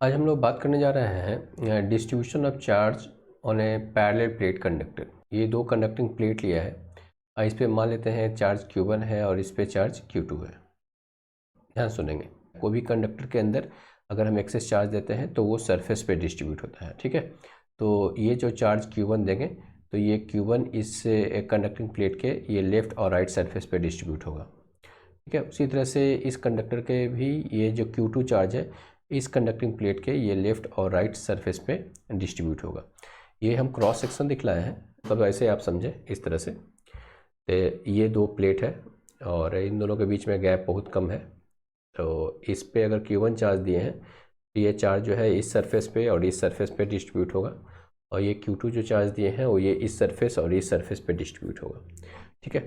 आज हम लोग बात करने जा रहे हैं distribution of charge on A parallel plate conductor. ये दो कंडक्टिंग प्लेट लिया है। इस पे मान लेते हैं चार्ज Q1 है और इस पे चार्ज Q2 है। ध्यान सुनेंगे, कोई भी कंडक्टर के अंदर अगर हम एक्सेस चार्ज देते हैं तो वो सरफेस पे डिस्ट्रीब्यूट होता है। ठीक है, तो ये जो चार्ज Q1 देंगे तो ये Q1 इस कंडक्टिंग प्लेट के ये लेफ्ट और राइट सरफेस पे डिस्ट्रीब्यूट होगा। ठीक है, उसी तरह से इस कंडक्टर के भी ये जो Q2 चार्ज है इस कंडक्टिंग प्लेट के ये लेफ्ट और राइट सरफेस पे डिस्ट्रीब्यूट होगा। ये हम क्रॉस सेक्शन दिखलाए हैं, तब ऐसे आप समझें इस तरह से। ये दो प्लेट है और इन दोनों के बीच में गैप बहुत कम है। तो इस पे अगर Q1 चार्ज दिए हैं तो ये चार्ज जो है इस सरफेस पे और इस सरफेस पे डिस्ट्रीब्यूट होगा, और ये Q2 जो चार्ज दिए हैं वो ये इस सरफेस और इस सरफेस पे डिस्ट्रीब्यूट होगा। ठीक है,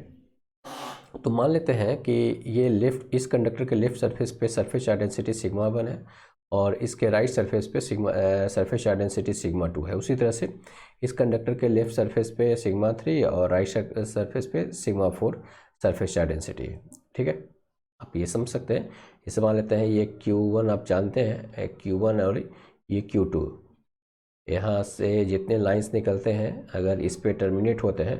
तो मान लेते हैं कि ये लेफ्ट, इस कंडक्टर के लेफ्ट सरफेस पे सरफेस चार्ज डेंसिटी सिग्मा 1 है और इसके राइट सरफेस पे सरफेस चार्ज डेंसिटी सिग्मा 2 है। उसी तरह से इस कंडक्टर के लेफ्ट सरफेस पे सिग्मा 3 और राइट सरफेस पे सिग्मा 4 सरफेस चार्ज डेंसिटी है। ठीक है, आप ये समझ सकते हैं। इसे मान लेते हैं ये Q1 आप जानते हैं, Q1 और ये Q2। यहाँ से जितने लाइंस निकलते हैं अगर इस पे टर्मिनेट होते हैं,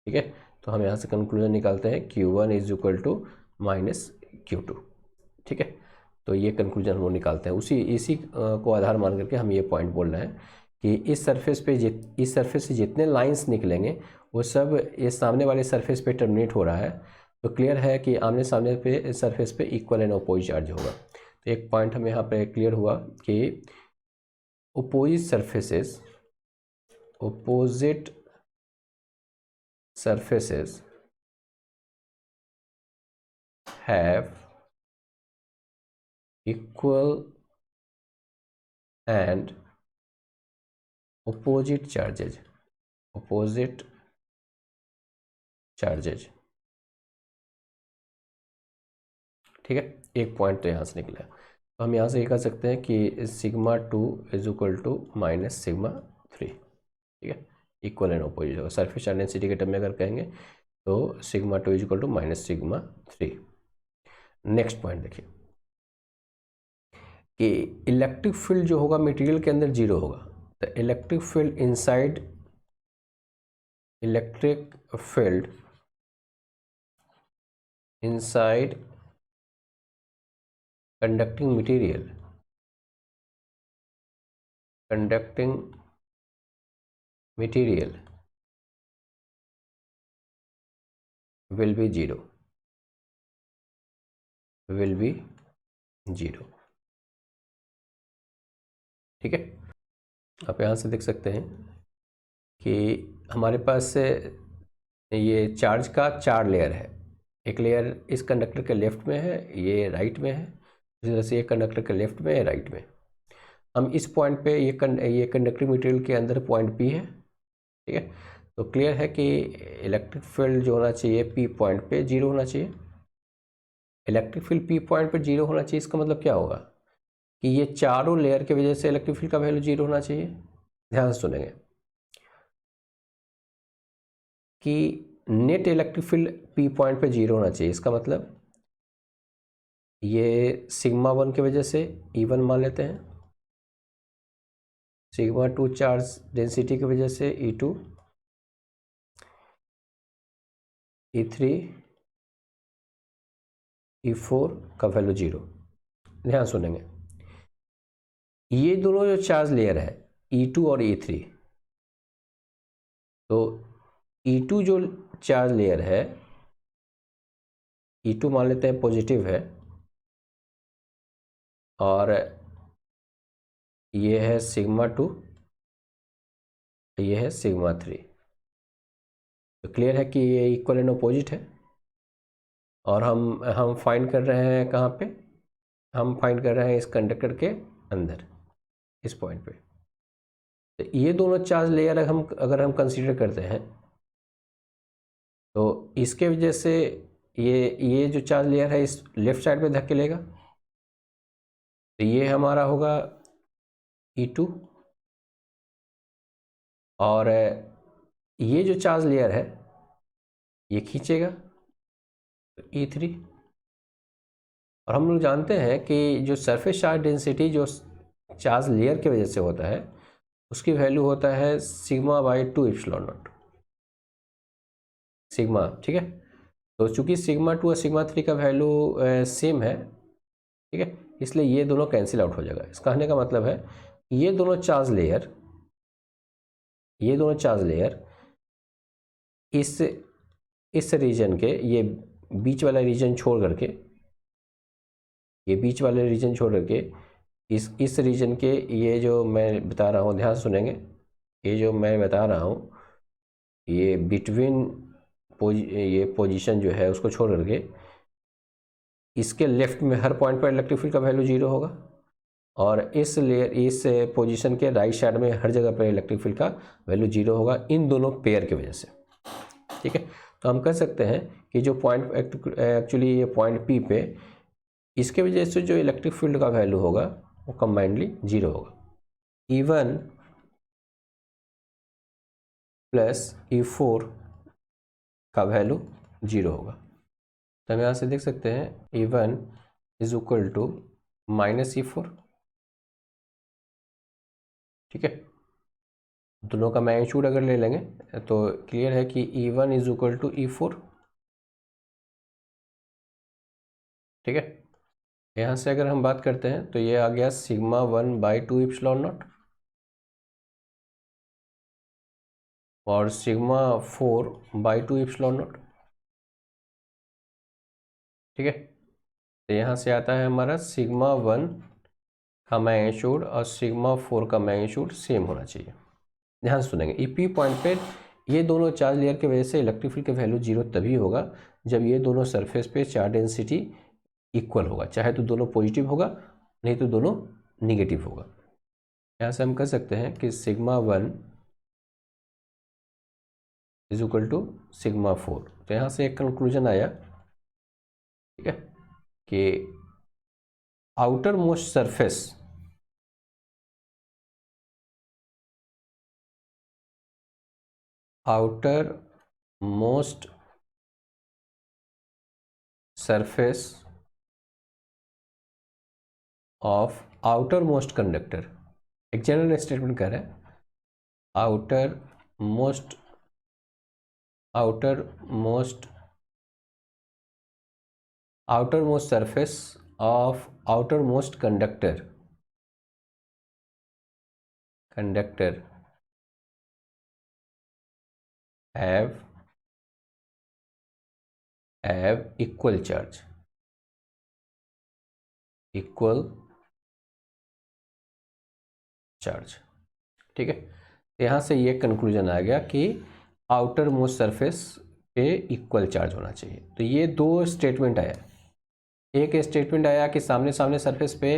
ठीक है, तो हम यहाँ से कंक्लूजन निकालते हैं Q1 is equal to minus Q2। ठीक है, तो ये कंक्लूजन हम लोग निकालते हैं। इसी को आधार मान करके हम ये पॉइंट बोल रहे हैं कि इस सरफेस से जितने लाइंस निकलेंगे वो सब इस सामने वाले सरफेस पे टर्मिनेट हो रहा है। तो क्लियर है कि आमने सामने पे सरफेस पे इक्वल एंड अपोजिट चार्ज होगा। तो एक पॉइंट हमें यहाँ पे क्लियर हुआ कि opposite surfaces have equal and opposite charges। ठीक है, एक पॉइंट तो यहाँ से निकला। तो हम यहाँ से ये कह सकते हैं कि sigma 2 is equal to minus sigma 3। ठीक है, इक्वल एंड अपोजिट होगा। सरफेस चार्ज डेंसिटी के टर्म में अगर कहेंगे तो sigma 2 is equal to minus sigma 3। Next point देखिए कि इलेक्ट्रिक फील्ड जो होगा मटेरियल के अंदर जीरो होगा। तो electric field inside conducting material will be zero। ठीक है, आप यहाँ से देख सकते हैं कि हमारे पास ये चार्ज का 4 लेयर है। एक लेयर इस कंडक्टर के लेफ्ट में है, ये राइट में है। इस तरह से ये कंडक्टर के लेफ्ट में है, राइट में। हम इस पॉइंट पे ये कंडक्टिंग मटेरियल के अंदर पॉइंट P है। ठीक है, तो क्लियर है कि इलेक्ट्रिक फील्ड जो होना चाहिए P पॉइंट पे 0 होना चाहिए। इलेक्ट्रिक फील्ड P पॉइंट पे 0 होना चाहिए, इसका मतलब क्या होगा कि ये चारों लेयर की वजह से इलेक्ट्रिक फील्ड का वैल्यू 0 होना चाहिए। ध्यान से सुनेंगे कि net electric field P point पे 0 होना चाहिए। इसका मतलब ये सिग्मा 1 की वजह से E1 मान लेते हैं, सिग्मा 2 चार्ज डेंसिटी की वजह से E2, E3, E4 का वैल्यू 0। ध्यान सुनेंगे, ये दोनों जो चार्ज लेयर है E2 और E3, तो E2 जो चार्ज लेयर है, E2 मान लेते हैं पॉजिटिव है और ये है सिग्मा 2, ये है सिग्मा 3। तो क्लियर है कि ये इक्वल एंड अपोजिट है। और हम फाइंड कर रहे हैं कहाँ पे, हम फाइंड कर रहे हैं इस कंडक्टर के अंदर, इस पॉइंट पे। तो ये दोनों चार्ज लेयर अगर हम कंसीडर करते हैं तो इसके वजह से ये जो चार्ज लेयर है इस लेफ्ट साइड पे धकेलेगा। तो ये हमारा होगा E2 और ये जो चार्ज लेयर है ये खींचेगा E3। और हम लोग जानते हैं कि जो सरफेस चार्ज डेंसिटी जो चार्ज लेयर की वजह से होता है, उसकी वैल्यू होता है sigma by 2 epsilon not sigma. ठीक है, तो चूंकि सिग्मा 2 और सिग्मा 3 का वैल्यू सेम है, ठीक है, इसलिए ये दोनों कैंसिल आउट हो जाएगा। इसका कहने का मतलब है ये दोनों चार्ज लेयर इस रीजन के, ये बीच वाला रीजन छोड़ करके, इस रीजन के, ये जो मैं बता रहा हूँ ध्यान से सुनेंगे, ये जो मैं बता रहा हूँ ये बिटवीन ये पोजीशन जो है उसको छोड़ करके इसके लेफ्ट में हर पॉइंट पर इलेक्ट्रिक फील्ड का वैल्यू 0 होगा, और इस पोजीशन के राइट साइड में हर जगह पर इलेक्ट्रिक फील्ड का वैल्यू 0 होगा, इन दोनों पेयर की वजह से। ठीक है, तो हम कह सकते हैं कि जो पॉइंट एक्चुअली ये पॉइंट पी पे, इसके वजह से जो इलेक्ट्रिक फील्ड का वैल्यू होगा वो कंबाइंडली 0 होगा। E1 प्लस E4 का वैल्यू 0 होगा। तो हम यहाँ से देख सकते हैं E1 is equal to minus E4। ठीक है, दोनों का मैग्नीट्यूड अगर ले लेंगे तो क्लियर है कि E1 is equal to E4। ठीक है, यहाँ से अगर हम बात करते हैं तो ये आ गया सिग्मा 1 बाई 2 एप्सिलॉन नॉट, और सिग्मा 4 बाई 2 एप्सिलॉन नॉट। ठीक है, तो यहाँ से आता है हमारा सिग्मा 1 का मैग्नीट्यूड और सिग्मा 4 का मैग्नीट्यूड सेम होना चाहिए। ध्यान सुनेंगे, ई पी पॉइंट पे ये दोनों चार्ज लेयर की वजह से इलेक्ट्रिक फील्ड का वैल्यू 0 तभी होगा जब ये दोनों सरफेस पे चार्ज डेंसिटी इक्वल होगा, चाहे तो दोनों पॉजिटिव होगा नहीं तो दोनों निगेटिव होगा। यहाँ से हम कह सकते हैं कि sigma 1 is equal to sigma 4। तो यहाँ से एक कंक्लूजन आया, ठीक है, कि outer most surface of outer most conductor, एक जनरल स्टेटमेंट कह रहे हैं, outer most surface of outermost conductor have equal charge, ठीक है। यहाँ से ये कंक्लूजन आ गया कि आउटर मोस्ट सरफेस पे इक्वल चार्ज होना चाहिए। तो ये दो स्टेटमेंट आया, एक स्टेटमेंट आया कि सामने सामने सरफेस पे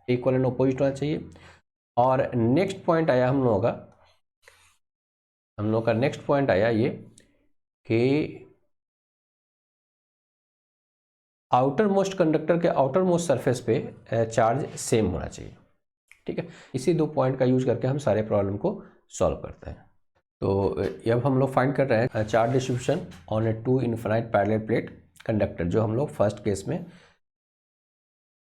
इक्वल एंड अपोजिट होना चाहिए, और नेक्स्ट पॉइंट आया हम लोगों का नेक्स्ट पॉइंट आया ये कि आउटर मोस्ट कंडक्टर के आउटर मोस्ट सरफेस पे चार्ज सेम होना चाहिए। ठीक है, इसी दो पॉइंट का यूज करके हम सारे प्रॉब्लम को सॉल्व करते हैं। तो अब हम लोग फाइंड कर रहे हैं charge distribution on A 2 infinite parallel plate conductor, जो हम लोग फर्स्ट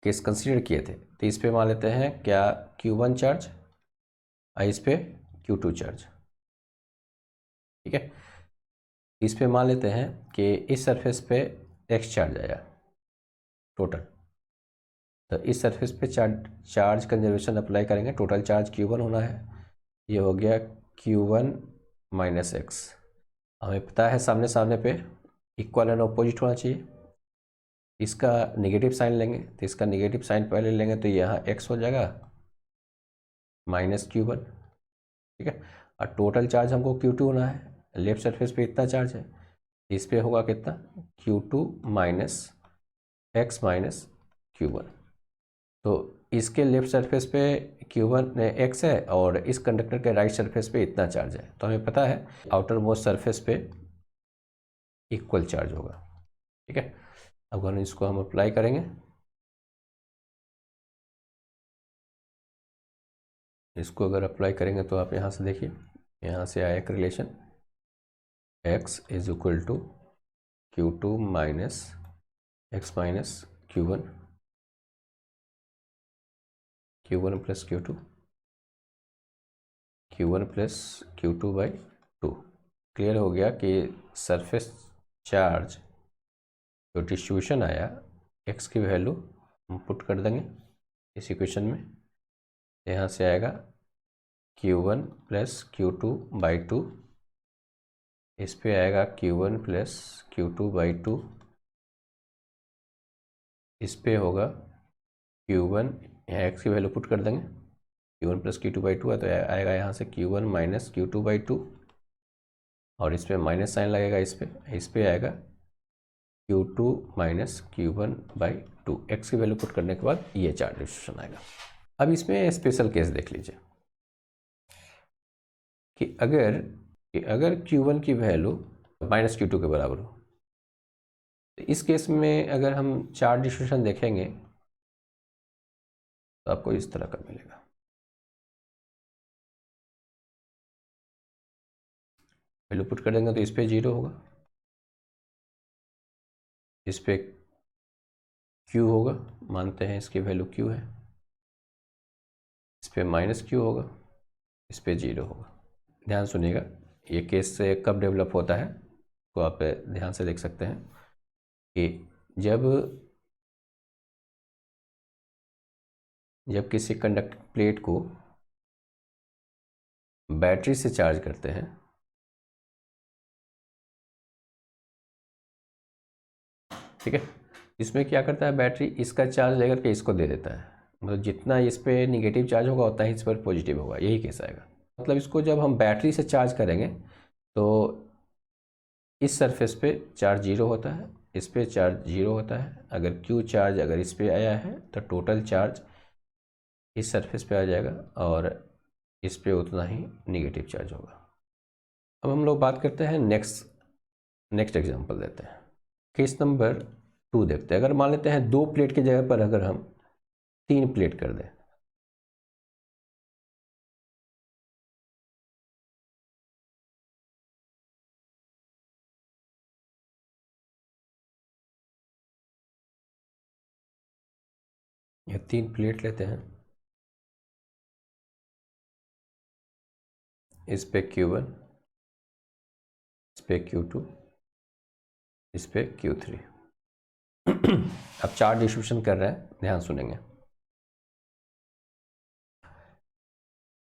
केस कंसीडर किए थे। तो इस पे मान लेते हैं क्या Q1 चार्ज और इस पे Q2 चार्ज। ठीक है, इस पे मान लेते हैं कि इस सरफेस पे X चार्ज आया टोटल, तो इस सरफेस पे चार्ज कंजर्वेशन अप्लाई करेंगे, टोटल चार्ज Q1 होना है, ये हो गया Q1 माइनस एक्स। हमें पता है सामने सामने पे इक्वल एंड अपोजिट होना चाहिए, इसका नेगेटिव साइन लेंगे, तो इसका नेगेटिव साइन पहले लेंगे तो यहाँ x हो जाएगा माइनस Q1। ठीक है, और टोटल चार्ज हमको Q2 होना है, लेफ्ट सरफेस पे इतना चार्ज है, इस पे होगा कितना Q2 minus x minus Q1। तो इसके लेफ्ट सरफेस पे Q1 x है और इस कंडक्टर के राइट सरफेस पे इतना चार्ज है, तो हमें पता है आउटर मोस्ट सरफेस पे इक्वल चार्ज होगा। ठीक है, अब अगर इसको हम अप्लाई करेंगे, इसको अगर अप्लाई करेंगे तो आप यहाँ से देखिए, यहाँ से आया एक relation x is equal to Q2 minus x minus Q1 Q1 plus Q2, Q1 plus Q2/2। Clear हो गया कि सरफेस चार्ज जो डिस्ट्रीब्यूशन आया x की वैल्यू हम पुट कर देंगे इस इक्वेशन में। यहाँ से आएगा Q1 प्लस Q2/2, इस पे आएगा Q1 प्लस Q2/2, इस पे होगा Q1, यहाँ x की वैल्यू पुट कर देंगे, Q1 प्लस Q2/2 है तो आएगा यहाँ से Q1 माइनस Q2/2, और इस पर माइनस साइन लगेगा, इस पे आएगा Q2 माइनस Q1/2। x की वैल्यू पुट करने के बाद ये चार्ज डिस्ट्रीब्यूशन आएगा। अब इसमें स्पेशल केस देख लीजिए कि अगर Q1 की वैल्यू माइनस Q2 के बराबर हो, तो इस केस में अगर हम चार्ज डिस्ट्रीब्यूशन देखेंगे तो आपको इस तरह का मिलेगा। वैल्यू पुट कर देंगे तो इस पे 0 होगा, इस पे Q होगा, मानते हैं इसकी वैल्यू Q है, इस पे माइनस Q होगा, इस पे 0 होगा। ध्यान सुनिएगा, ये केस से कब डेवलप होता है तो आप ध्यान से देख सकते हैं कि जब किसी कंडक्टर प्लेट को बैटरी से चार्ज करते हैं, ठीक है, इसमें क्या करता है बैटरी, इसका चार्ज लेकर के इसको दे देता है, मतलब जितना इस पे निगेटिव चार्ज होगा उतना ही इस पर पॉजिटिव होगा, यही केस आएगा। मतलब इसको जब हम बैटरी से चार्ज करेंगे तो इस सरफेस पे चार्ज 0 होता है, इस पे चार्ज 0 होता है। अगर Q चार्ज अगर इस पे आया है तो टोटल चार्ज इस सरफेस पे आ जाएगा और इस पे उतना ही निगेटिव चार्ज होगा। अब हम लोग बात करते हैं नेक्स्ट एग्जांपल देते हैं। केस नंबर 2 देखते हैं। अगर मान लेते हैं 2 प्लेट की जगह पर अगर हम 3 प्लेट कर दें, ये 3 प्लेट लेते हैं, इस पे Q1, इस पे Q2, इस पे Q3। अब चार्ज डिस्ट्रीब्यूशन कर रहे हैं, ध्यान सुनेंगे।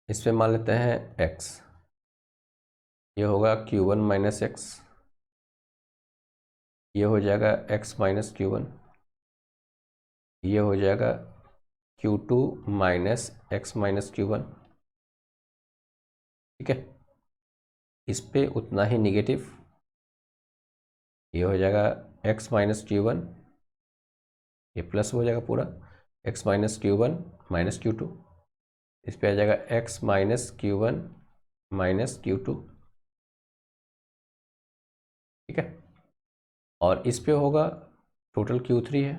इस पे मान लेते हैं x, ये होगा Q1 माइनस एक्स, ये हो जाएगा x माइनस Q1, ये हो जाएगा Q2 minus x minus Q1, ठीक है। इस पे उतना ही निगेटिव, ये हो जाएगा x माइनस Q1, ये प्लस हो जाएगा पूरा, x minus Q1 minus Q2, इस पे आ जाएगा x minus Q1 minus Q2, ठीक है। और इस पे होगा टोटल Q3 है,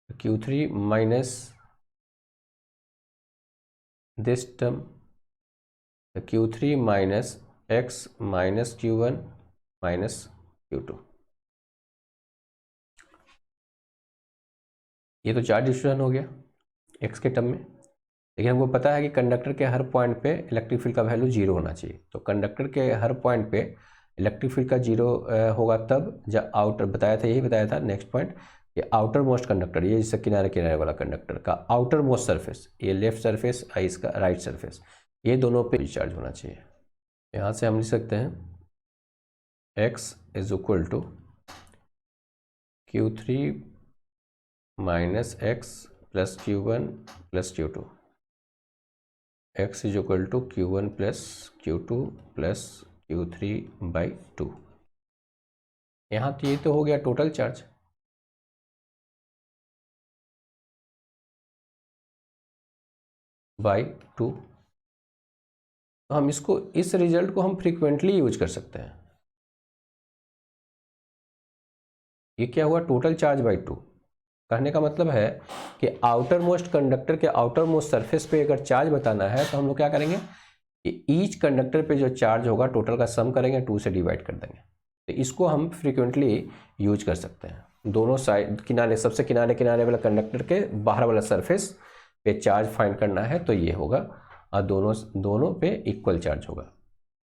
Q3 minus this term, Q3 minus x minus Q1 minus Q2। ये तो चार्ज डिस्ट्रीब्यूशन हो गया x के टर्म में, लेकिन हमको पता है कि कंडक्टर के हर पॉइंट पे इलेक्ट्रिक फील्ड का वैल्यू 0 होना चाहिए। तो कंडक्टर के हर पॉइंट पे इलेक्ट्रिक फील्ड का 0 होगा तब जब आउटर, यही बताया था नेक्स्ट पॉइंट, ये आउटर मोस्ट कंडक्टर, ये जिससे किनारे किनारे वाला कंडक्टर का आउटर मोस्ट सरफेस, ये लेफ्ट सरफेस और इसका राइट सरफेस, ये दोनों पे चार्ज होना चाहिए। यहाँ से हम लिख सकते हैं x is equal to Q3 minus x plus Q1 plus Q2, x is equal to Q1 plus Q2 plus Q3/2। यहाँ तो ये तो हो गया टोटल चार्ज, बाई 2। तो हम इस रिजल्ट को हम फ्रीक्वेंटली यूज कर सकते हैं। ये क्या हुआ, टोटल चार्ज बाई 2। कहने का मतलब है कि आउटर मोस्ट कंडक्टर के आउटर मोस्ट सरफेस पे अगर चार्ज बताना है तो हम लोग क्या करेंगे कि ईच कंडक्टर पे जो चार्ज होगा टोटल का सम करेंगे, 2 से डिवाइड कर देंगे। तो इसको हम फ्रीक्वेंटली यूज कर सकते हैं। दोनों साइड किनारे, सबसे किनारे वाला कंडक्टर के बाहर वाला सरफेस पे चार्ज फाइंड करना है तो ये होगा, और दोनों पे इक्वल चार्ज होगा।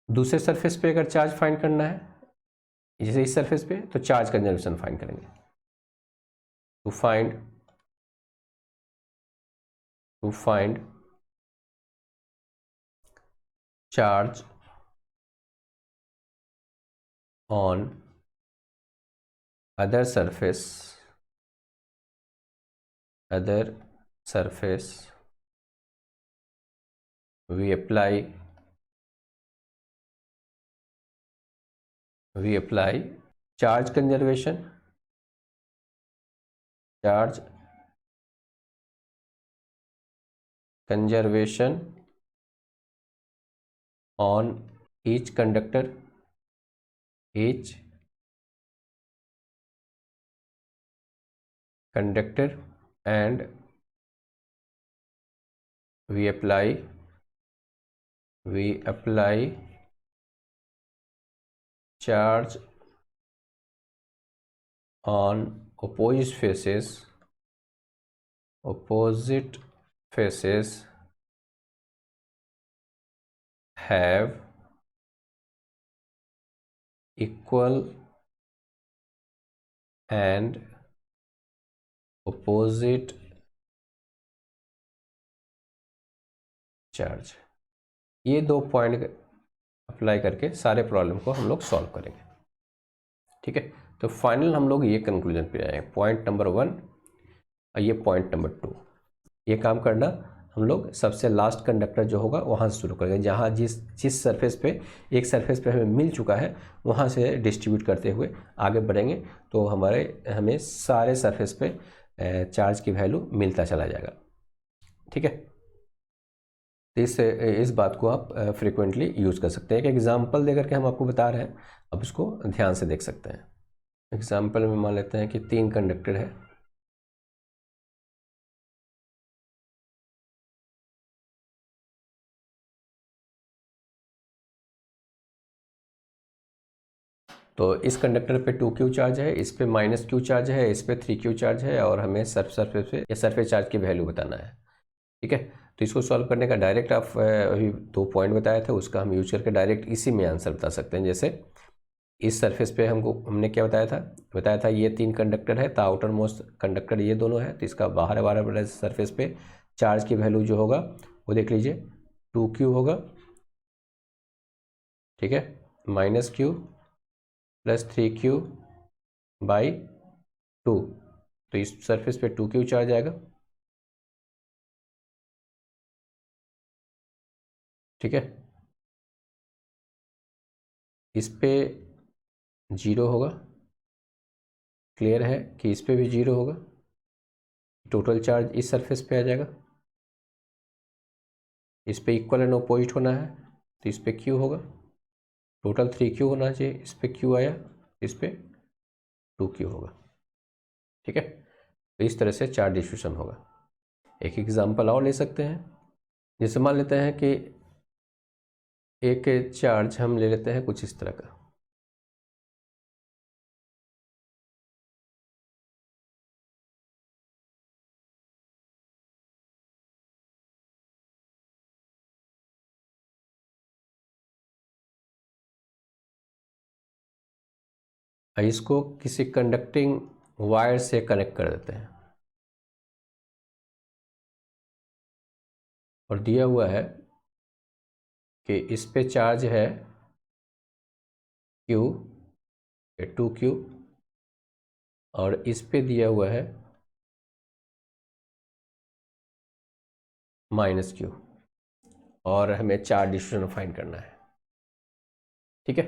दूसरे सरफेस पे अगर चार्ज फाइंड करना है, जैसे इस सरफेस पे, तो चार्ज कंजर्वेशन फाइंड करेंगे। To find charge on other surface we apply charge conservation on each conductor and we apply charge on opposite faces have equal and opposite charge. ये 2 point apply करके सारे problem को हम लोग solve करेंगे। ठीक है, तो फाइनल हम लोग ये कंक्लूजन पे आए, पॉइंट नंबर 1 और ये पॉइंट नंबर 2। ये काम करना हम लोग सबसे लास्ट कंडक्टर जो होगा वहाँ से शुरू करेंगे, जहाँ जिस सरफेस पे एक सरफेस पे हमें मिल चुका है वहाँ से डिस्ट्रीब्यूट करते हुए आगे बढ़ेंगे, तो हमें सारे सरफेस पे चार्ज की वैल्यू मिलता चला जाएगा। ठीक है, तो इस बात को आप फ्रिक्वेंटली यूज़ कर सकते हैं। एक एग्जांपल देकर के हम आपको बता रहे हैं, अब इसको ध्यान से देख सकते हैं। एग्जांपल में मान लेते हैं कि 3 कंडक्टर है, तो इस कंडक्टर पे 2Q चार्ज है, इस पे -Q चार्ज है, इस पे 3Q चार्ज है, और हमें सरफेस पे या सरफेस चार्ज की वैल्यू बताना है। ठीक है, तो इसको सॉल्व करने का डायरेक्ट आप अभी 2 पॉइंट बताए थे, उसका हम यूज करके डायरेक्ट इसी में आंसर बता सकते हैं। जैसे इस सरफेस पे हमने क्या बताया था ये 3 कंडक्टर है, तो आउटर मोस्ट कंडक्टर ये दोनों है, तो इसका बाहर वाला सरफेस पे चार्ज की वैल्यू जो होगा वो देख लीजिए 2Q होगा। ठीक है, -Q + 3Q बाई 2, तो इस सरफेस पे 2Q चार्ज आएगा। ठीक है, इस पे 0 होगा, क्लियर है कि इस पे भी 0 होगा, टोटल चार्ज इस सरफेस पे आ जाएगा। इस पे इक्वल एंड अपोजिट होना है, तो इस पे Q होगा, टोटल 3Q होना चाहिए, इस पे Q आया, इस पे 2Q होगा। ठीक है, तो इस तरह से चार्ज डिस्ट्रीब्यूशन होगा। एक एग्जांपल और ले सकते हैं, जैसे मान लेते हैं कि एक चार्ज हम ले लेते हैं कुछ इस तरह का, इसको किसी कंडक्टिंग वायर से कनेक्ट कर देते हैं, और दिया हुआ है कि इस पे चार्ज है Q 2Q, और इस पे दिया हुआ है -Q, और हमें चार्ज डिस्ट्रीब्यूशन फाइंड करना है। ठीक है,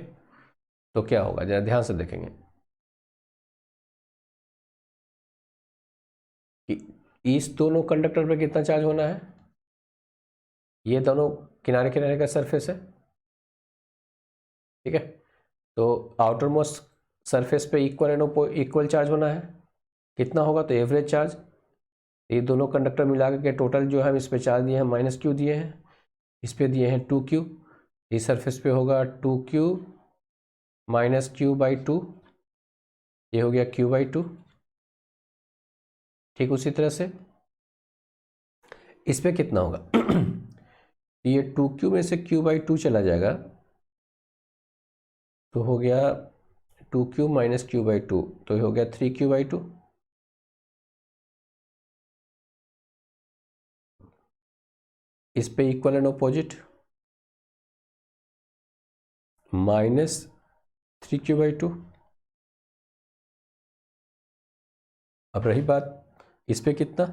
तो क्या होगा जरा ध्यान से देखेंगे कि इस दोनों कंडक्टर पे कितना चार्ज होना है, ये दोनों किनारे किनारे का सरफेस है। ठीक है, तो आउटर मोस्ट सरफेस पे इक्वल चार्ज होना है, कितना होगा, तो एवरेज चार्ज। ये दोनों कंडक्टर मिला के टोटल जो है हम इस पे चार्ज दिए हैं -Q दिए हैं, इस पे दिए हैं 2Q, इस सरफेस पे होगा 2Q -Q/2, ये हो गया Q/2। ठीक उसी तरह से इस पे कितना होगा ये 2q में से q/2 चला जाएगा, तो हो गया 2q माइनस q/2, तो ये हो गया 3q/2। इस पे इक्वल एंड अपोजिट -3q/2। अब रही बात इस पे कितना,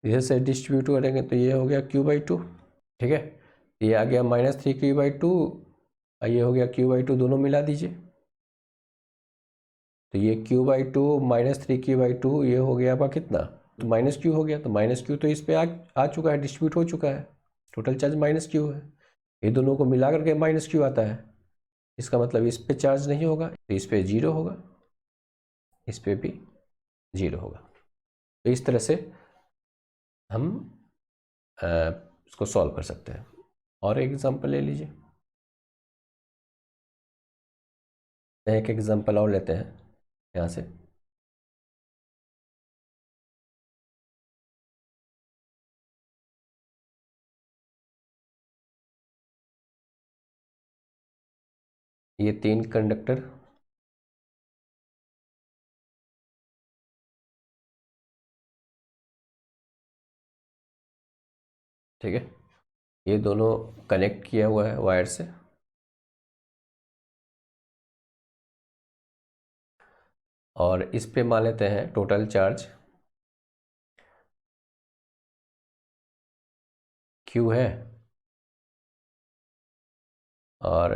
इधर से डिस्ट्रीब्यूट करेंगे तो ये हो गया q/2, ठीक है। ये आ गया -3q/2, ये हो गया q/2, दोनों मिला दीजिए, तो ये q/2 -3q/2 ये हो गया आपका कितना, तो -q हो गया, तो -q तो इस पे आ चुका है, डिस्ट्रीब्यूट हो चुका है, टोटल चार्ज -q है। ये दोनों को मिला करके -q आता है, इसका मतलब इस पे चार्ज नहीं होगा, तो इस पे 0 होगा, इस पे भी 0 होगा। तो इस तरह से हम इसको सॉल्व कर सकते हैं। और एक एग्जांपल ले लीजिए, एक एग्जांपल और लेते हैं यहाँ से। ये 3 कंडक्टर, ठीक है, ये दोनों कनेक्ट किया हुआ है वायर से, और इस पे मान लेते हैं टोटल चार्ज Q है, और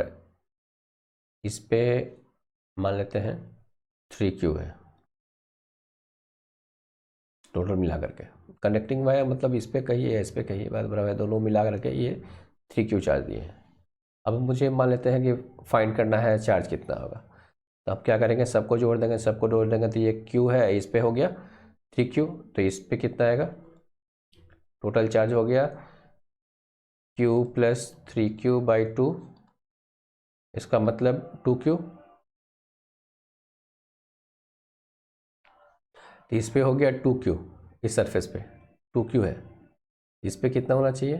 इस पे मान लेते हैं 3Q है, टोटल मिला करके। कनेक्टिंग वायर मतलब इस पे कहिए, इस पे कहिए, बात बराबर है, दोनों मिला करके ये 3Q चार्ज दिए हैं। अब मुझे मान लेते हैं कि फाइंड करना है चार्ज कितना होगा, तो अब क्या करेंगे, सबको जोड़ देंगे, सबको जोड़ देंगे, तो ये Q है, इस पे हो गया 3Q, तो इस पे कितना आएगा, टोटल चार्ज हो गया Q प्लस 3Q/2, इसका मतलब 2Q, तो इस पे हो गया 2Q, इस सरफेस पे 2Q है, इस पे कितना होना चाहिए,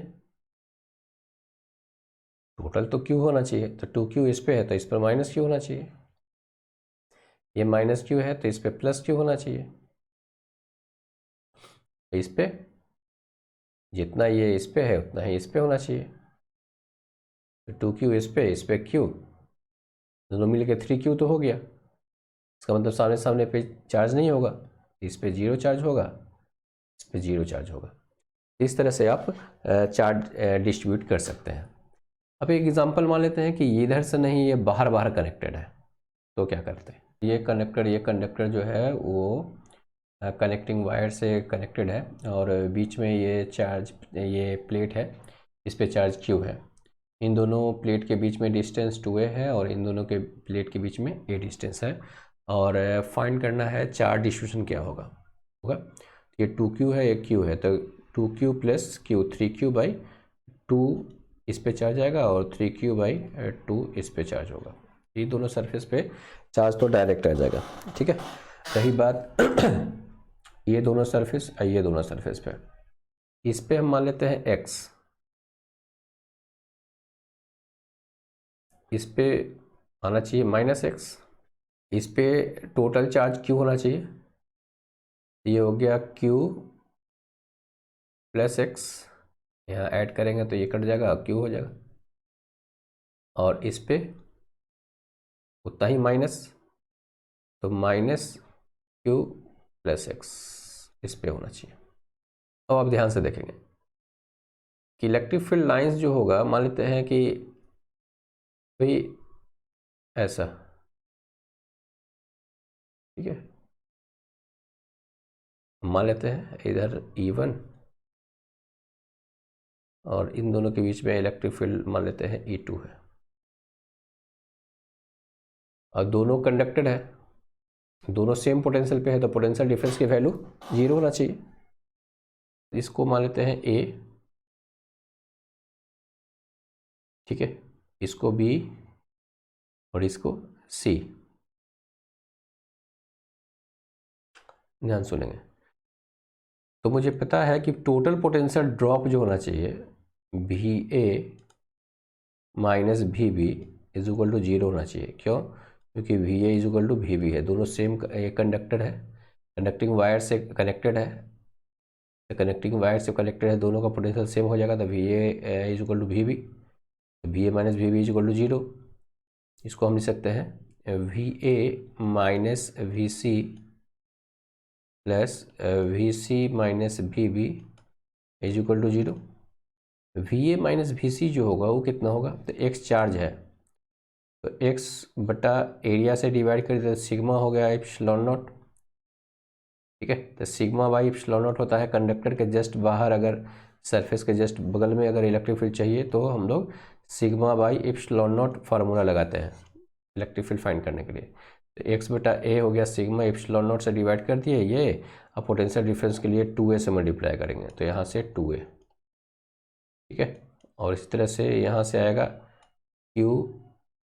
टोटल तो Q होना चाहिए, तो 2Q इस पे है, तो इस पर -Q होना चाहिए, ये -Q है, तो इस पे +Q होना चाहिए, तो इस पे जितना ये इस पे है उतना ही इस पे होना चाहिए, तो 2Q इस पे Q, दोनों मिल के 3Q तो हो गया। इसका मतलब सामने सामने पे चार्ज नहीं होगा, इस पे 0 चार्ज होगा, इस पे 0 चार्ज होगा। इस तरह से आप चार्ज डिस्ट्रीब्यूट कर सकते हैं। अब एक एग्जांपल मान लेते हैं कि इधर से नहीं, ये बाहर बाहर कनेक्टेड है, तो क्या करते हैं, ये कंडक्टर जो है वो कनेक्टिंग वायर से कनेक्टेड है, और बीच में ये प्लेट है, इस पे चार्ज Q है। इन दोनों प्लेट के बीच में डिस्टेंस 2a है, और इन दोनों के प्लेट के बीच में a डिस्टेंस है, और फाइंड करना है चार्ज डिस्ट्रीब्यूशन क्या होगा। ये 2Q है, एक Q है, तो 2Q प्लस Q 3Q/2 इस पे चार्ज आएगा, और 3Q/2 इस पे चार्ज होगा। ये दोनों सरफेस पे चार्ज तो डायरेक्ट आ जाएगा, ठीक है। रही बात ये दोनों सरफेस, ये दोनों सरफेस पे, इस पे हम मान लेते हैं x, इस पे आना चाहिए -x, इस पे टोटल चार्ज Q होना चाहिए, ये हो गया Q प्लस x, यहाँ ऐड करेंगे तो ये कट जाएगा, Q हो जाएगा, और इस पे उतना ही माइनस, तो -Q प्लस x इस पे होना चाहिए। अब आप ध्यान से देखेंगे कि इलेक्ट्रिक फील्ड लाइंस जो होगा, मान लेते हैं कि भाई ऐसा, ठीक है, मान लेते हैं इधर E1, और इन दोनों के बीच में इलेक्ट्रिक फील्ड मान लेते हैं E2 है, और दोनों कंडक्टेड है, दोनों सेम पोटेंशियल पे है, तो पोटेंशियल डिफरेंस की वैल्यू 0 होना चाहिए। इसको मान लेते हैं A, ठीक है, इसको B, और इसको C। ध्यान सुनेंगे, तो मुझे पता है कि टोटल पोटेंशियल ड्रॉप जो होना चाहिए V A minus V B is equal to zero होना चाहिए। क्यों? क्योंकि V A is equal to V B है, दोनों सेम कंडक्टर है, कंडक्टिंग वायर से कनेक्टेड है, कनेक्टिंग वायर से कनेक्टेड है, दोनों का पोटेंशियल सेम हो जाएगा। तो V A is equal to V B, V A minus V B is equal to zero. इसको हम लिख सकते हैं V A minus V C plus V C minus V B is equal to zero. V A minus V C जो होगा वो कितना होगा? तो एक्स चार्ज है, तो एक्स बटा एरिया से डिवाइड कर देते, सिग्मा हो गया एप्सिलॉन नॉट। ठीक है, तो सिग्मा बाई एप्सिलॉन नॉट होता है कंडक्टर के जस्ट बाहर, अगर सरफेस के जस्ट बगल में अगर इलेक्ट्रिक फील्ड चाहिए तो हम लोग sigma by epsilon not formula लगाते हैं इलेक्ट्रिक फील्ड फाइंड करने के लिए। तो एक्स बटा ए हो गया सिग्मा एप्सिलॉन नॉट से डिवाइड कर दिए ये, अब पोटेंशियल डिफरेंस के लिए 2a से मल्टीप्लाई करेंगे, तो यहाँ से 2a। ठीक है, और इस तरह से यहाँ से आएगा q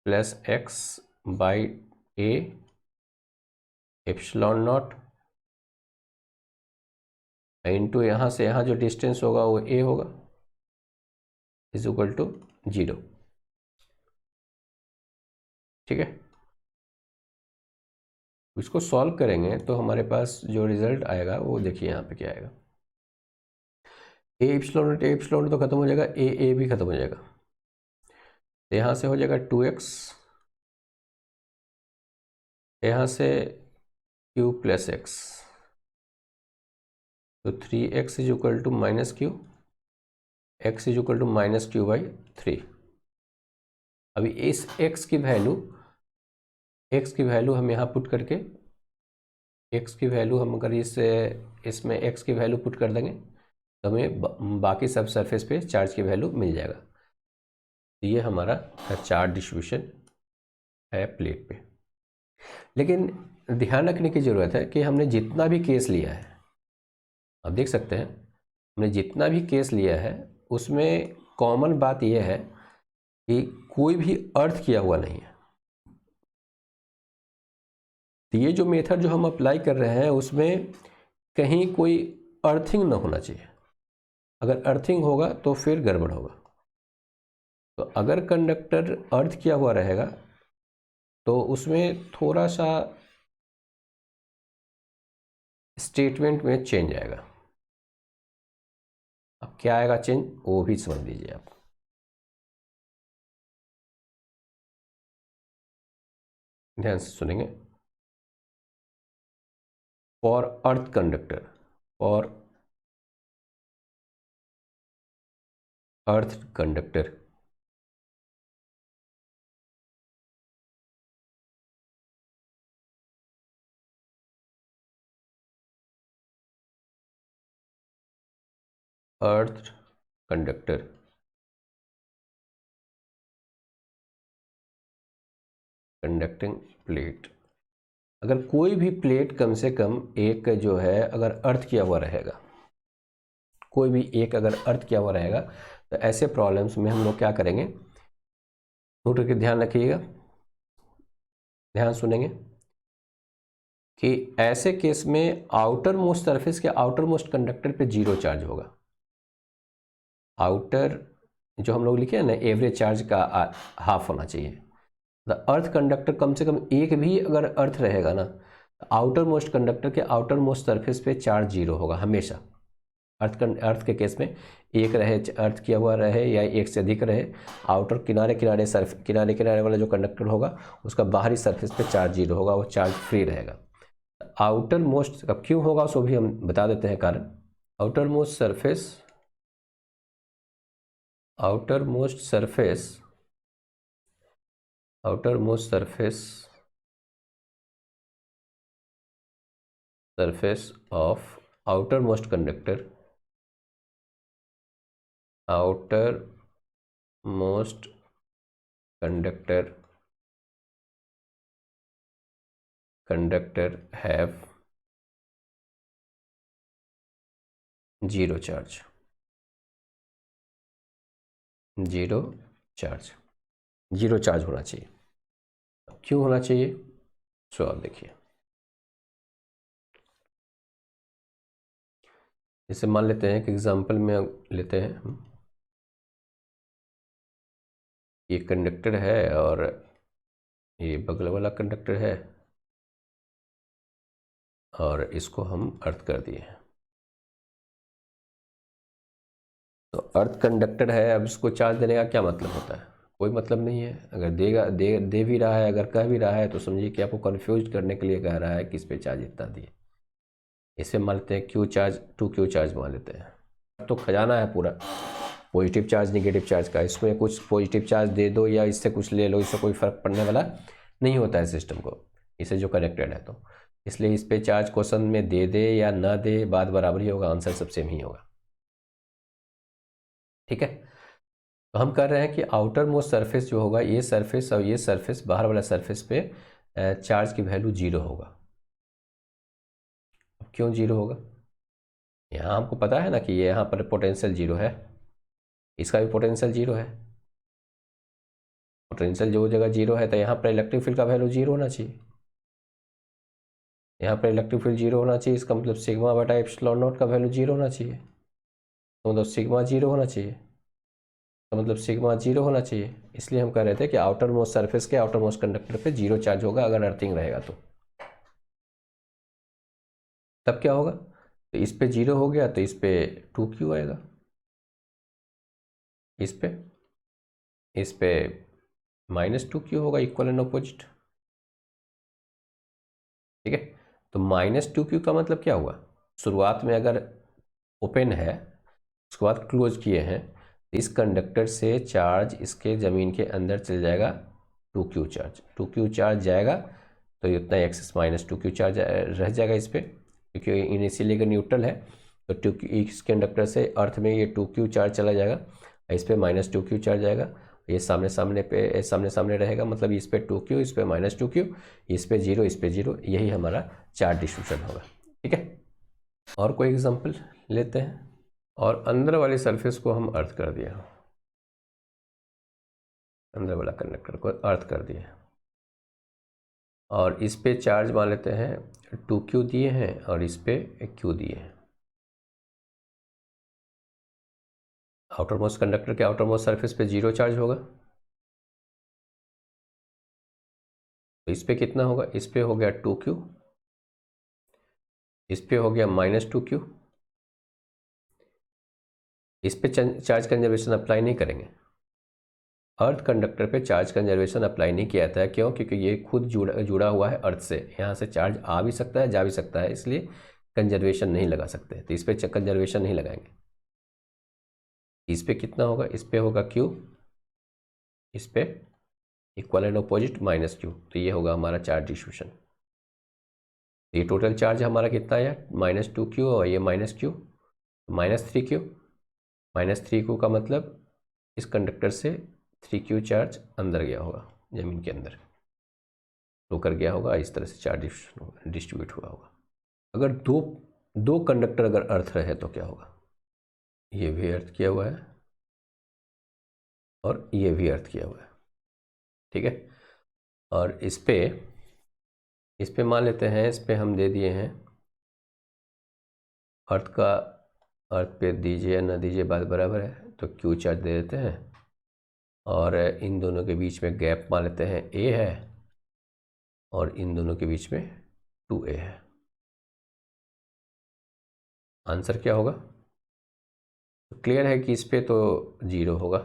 plus x by A epsilon not into यहाँ से यहाँ जो डिस्टेंस होगा वो a होगा इज इक्वल टू जीरो। ठीक है, इसको सॉल्व करेंगे तो हमारे पास जो रिजल्ट आएगा वो देखिए यहाँ पे क्या आएगा। ए एप्सिलॉन तो खत्म हो जाएगा, ए भी खत्म हो जाएगा, तो यहाँ से हो जाएगा 2x, यहाँ से q प्लस एक्स, तो 3x is equal to minus Q, x is equal to minus Q by 3। अभी इस x की वैल्यू हम यहाँ पुट करके, x की वैल्यू हम अगर इसमें x की वैल्यू पुट कर देंगे तो हमें बाकी सब सरफेस पे चार्ज की वैल्यू मिल जाएगा। ये हमारा चार्ज डिस्ट्रीब्यूशन है प्लेट पे। लेकिन ध्यान रखने की ज़रूरत है कि हमने जितना भी केस लिया है, आप देख सकते हैं हमने जितना भी केस लिया है उसमें कॉमन बात यह है कि कोई भी अर्थ किया हुआ नहीं है। तो ये जो मेथड जो हम अप्लाई कर रहे हैं उसमें कहीं कोई अर्थिंग ना होना चाहिए, अगर अर्थिंग होगा तो फिर गड़बड़ होगा। तो अगर कंडक्टर अर्थ किया हुआ रहेगा तो उसमें थोड़ा सा स्टेटमेंट में चेंज आएगा। अब क्या आएगा चेंज वो भी समझ लीजिए आप। ध्यान से सुनेंगे। For earth conductor, for earth conductor earth conductor conducting plate, अगर कोई भी प्लेट कम से कम एक जो है अगर अर्थ किया हुआ रहेगा, कोई भी एक अगर अर्थ किया हुआ रहेगा, तो ऐसे प्रॉब्लम्स में हम लोग क्या करेंगे, नोट करके ध्यान रखिएगा, ध्यान सुनेंगे कि ऐसे केस में आउटर मोस्ट सरफेस के आउटर मोस्ट कंडक्टर पे जीरो चार्ज होगा। आउटर जो हम लोग लिखे हैं ना, एवरेज चार्ज का हाफ होना चाहिए। द अर्थ कंडक्टर कम से कम एक भी अगर अर्थ रहेगा ना, आउटर मोस्ट कंडक्टर के आउटर मोस्ट सरफेस पे चार्ज जीरो होगा हमेशा। अर्थ के केस में एक रहे अर्थ किया हुआ रहे या एक से अधिक रहे, आउटर किनारे किनारे वाला जो कंडक्टर होगा उसका बाहरी सरफेस पे चार्ज जीरो होगा, वो चार्ज फ्री रहेगा। आउटर मोस्ट अब क्यों होगा उसको भी हम बता देते हैं कारण। Outer most surface of outermost conductor have zero charge, zero charge होना चाहिए। क्यों होना चाहिए सो आप देखिए, जैसे मान लेते हैं कि एग्जांपल में लेते हैं हम, ये कंडक्टर है और ये बगल वाला कंडक्टर है और इसको हम अर्थ कर दिए हैं। तो अर्थ कंडक्टर है, अब इसको चार्ज देने का क्या मतलब होता है? कोई मतलब नहीं है। अगर दे भी रहा है, अगर कह भी रहा है तो समझिए कि आपको कंफ्यूज करने के लिए कह रहा है कि इस पे चार्ज इतना दिए। इसे मान लेते हैं क्यू चार्ज, 2Q चार्ज मान लेते हैं। तो खजाना है पूरा पॉजिटिव चार्ज नेगेटिव चार्ज का। इसमें कुछ पॉजिटिव चार्ज दे दो या इससे कुछ ले लो, इससे कोई फर्क पड़ने वाला नहीं होता है सिस्टम को, इसे जो कनेक्टेड है। तो इसलिए इस पे चार्ज क्वेश्चन में दे दे या ना दे, बात बराबर ही होगा, आंसर सब सेम ही होगा। ठीक है, तो हम कर रहे हैं कि आउटर मोस्ट सरफेस जो होगा, ये सरफेस और ये सरफेस, बाहर वाला सरफेस पे चार्ज की वैल्यू 0 होगा। अब क्यों 0 होगा? यहाँ हमको पता है ना कि ये यहाँ पर पोटेंशियल 0 है, इसका भी पोटेंशियल 0 है। पोटेंशियल जो जगह 0 है तो यहाँ पर इलेक्ट्रिक फील्ड का वैल्यू 0 होना चाहिए। यहाँ पर इलेक्ट्रिक फील्ड 0 होना चाहिए, इसका मतलब सिग्मा बटा एप्सिलॉन नॉट का वैल्यू 0 होना चाहिए। तो मतलब सिग्मा 0 होना चाहिए, तो मतलब सिग्मा 0 होना चाहिए। इसलिए हम कह रहे थे कि आउटर मोस्ट सरफेस के आउटर मोस्ट कंडक्टर पे 0 चार्ज होगा अगर अर्थिंग रहेगा तो। तब क्या होगा? तो इस पे 0 हो गया तो इस पे 2Q आएगा, इस पे -2Q होगा, इक्वल एंड अपोजिट। ठीक है, तो -2Q का मतलब क्या हुआ? शुरुआत में अगर ओपन है, उसके बाद क्लोज किए हैं, इस कंडक्टर से चार्ज इसके ज़मीन के अंदर चल जाएगा 2Q चार्ज। 2Q चार्ज जाएगा तो इतना एक्सेस -2Q चार्ज रह जाएगा इस पर, क्योंकि इनिशियली अगर न्यूट्रल है तो 2Q, इस कंडक्टर से अर्थ में ये 2Q चार्ज चला जाएगा, इस पर -2Q चार्ज आएगा। ये सामने सामने रहेगा, मतलब इस पर 2Q, इस पर -2Q, इस पर 0, इस पर 0, यही हमारा चार्ज डिस्ट्रीब्यूशन होगा। ठीक है, और कोई एग्जाम्पल लेते हैं। और अंदर वाली सरफेस को हम अर्थ कर दिया, अंदर वाला कंडक्टर को अर्थ कर दिया, और इस पे चार्ज मान लेते हैं 2Q दिए हैं और इस पे Q दिए हैं। आउटर मोस्ट कंडक्टर के आउटर मोस्ट सरफेस पे 0 चार्ज होगा, तो इस पे कितना होगा? इस पे हो गया 2Q, इस पे हो गया -2Q। इस पे चार्ज कंजर्वेशन अप्लाई नहीं करेंगे। अर्थ कंडक्टर पे चार्ज कंजर्वेशन अप्लाई नहीं किया जाता है। क्यों? क्योंकि ये खुद जुड़ा हुआ है अर्थ से, यहाँ से चार्ज आ भी सकता है, जा भी सकता है, इसलिए कंजर्वेशन नहीं लगा सकते। तो इस पे कंजर्वेशन नहीं लगाएंगे। इस पे कितना होगा? इस पे होगा Q, इस पे इक्वल एंड अपोजिट -Q। तो ये होगा हमारा चार्ज डिस्ट्रीब्यूशन। ये टोटल चार्ज हमारा कितना है? -2Q और ये -Q, -3Q। -3Q का मतलब इस कंडक्टर से 3Q चार्ज अंदर गया होगा, जमीन के अंदर होकर गया होगा, इस तरह से चार्ज डिस्ट्रीब्यूट हुआ होगा। अगर दो कंडक्टर अगर अर्थ रहे तो क्या होगा? ये भी अर्थ किया हुआ है और ये भी अर्थ किया हुआ है। ठीक है, और इस पे मान लेते हैं, इस पे हम दे दिए हैं अर्थ पे दीजिए या ना दीजिए बात बराबर है, तो Q चार्ज दे देते हैं, और इन दोनों के बीच में गैप मान लेते हैं A है, और इन दोनों के बीच में 2A है। आंसर क्या होगा? तो क्लियर है कि इस पे तो 0 होगा।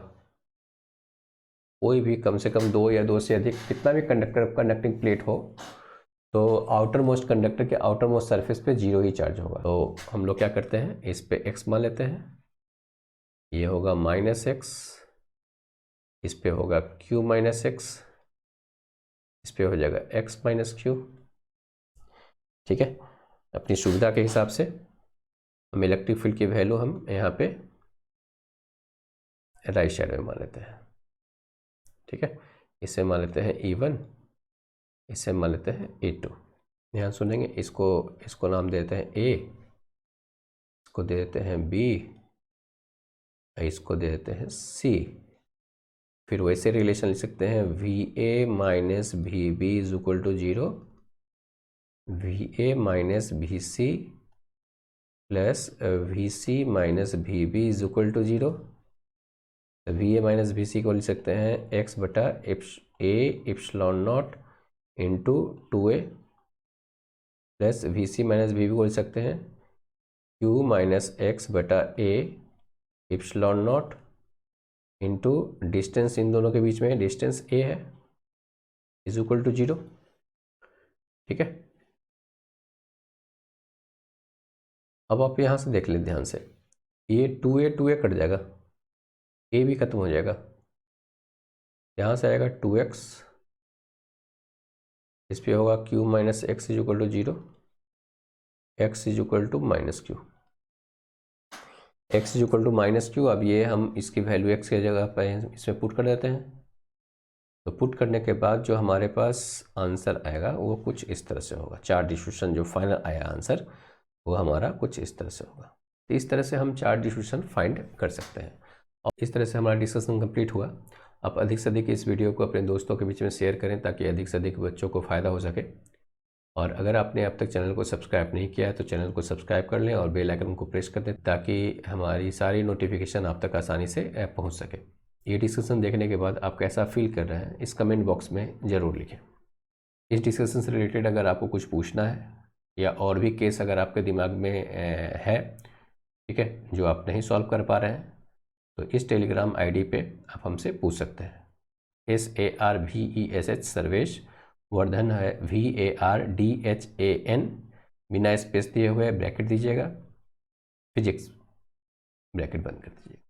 कोई भी कम से कम 2 या 2 से अधिक कितना भी कंडक्टिंग प्लेट हो, तो आउटर मोस्ट कंडक्टर के आउटर मोस्ट सरफेस पे 0 ही चार्ज होगा। तो हम लोग क्या करते हैं, इस पे x मान लेते हैं, ये होगा -x, इस पे होगा Q -x, इस पे हो जाएगा x -Q। ठीक है, अपनी सुविधा के हिसाब से हम इलेक्ट्रिक फील्ड की वैल्यू हम यहाँ पे राइट साइड में मान लेते हैं। ठीक है, इसे मान लेते हैं E1, इसे मान लेते हैं E2। ध्यान सुनेंगे, इसको नाम देते हैं A, इसको दे देते हैं B, इसको दे देते हैं C। फिर वैसे रिलेशन लिख सकते हैं VA - VB = 0, VA - VC plus V C minus V B is equal to 0। V A minus V C को लिख सकते हैं एक्स बटा A epsilon not into 2a plus V C minus V B को लिख सकते हैं क्यू माइनस एक्स बटा A epsilon not into distance इन दोनों के बीच में डिस्टेंस a है इज इक्वल टू 0। ठीक है, अब आप यहाँ से देख लें ध्यान से, ये 2a कट जाएगा, a भी खत्म हो जाएगा, यहाँ से आएगा 2x, इस पे होगा q minus x is equal to 0, x is equal to minus Q, x is equal to minus Q. अब ये हम इसकी वैल्यू एक्स की जगह पर इसमें पुट कर देते हैं, तो पुट करने के बाद जो हमारे पास आंसर आएगा वो कुछ इस तरह से होगा। चार्ज डिस्ट्रीब्यूशन जो फाइनल आया आंसर वो हमारा कुछ इस तरह से होगा। तो इस तरह से हम चार्ज डिस्ट्रीब्यूशन फाइंड कर सकते हैं। और इस तरह से हमारा डिस्कशन कंप्लीट हुआ। आप अधिक से अधिक इस वीडियो को अपने दोस्तों के बीच में शेयर करें ताकि अधिक से अधिक बच्चों को फ़ायदा हो सके। और अगर आपने अब तक चैनल को सब्सक्राइब नहीं किया है तो चैनल को सब्सक्राइब कर लें और बेल आइकन को प्रेस कर दें ताकि हमारी सारी नोटिफिकेशन आप तक आसानी से पहुंच सके। ये डिस्कशन देखने के बाद आप कैसा फील कर रहे हैं इस कमेंट बॉक्स में ज़रूर लिखें। इस डिस्कशन से रिलेटेड अगर आपको कुछ पूछना है या और भी केस अगर आपके दिमाग में है, ठीक है, जो आप नहीं सॉल्व कर पा रहे हैं, तो इस टेलीग्राम आईडी पे आप हमसे पूछ सकते हैं। SARVESH सर्वेश, वर्धन है VARDHAN, बिना स्पेस दिए हुए ब्रैकेट दीजिएगा, फिजिक्स ब्रैकेट बंद कर दीजिएगा।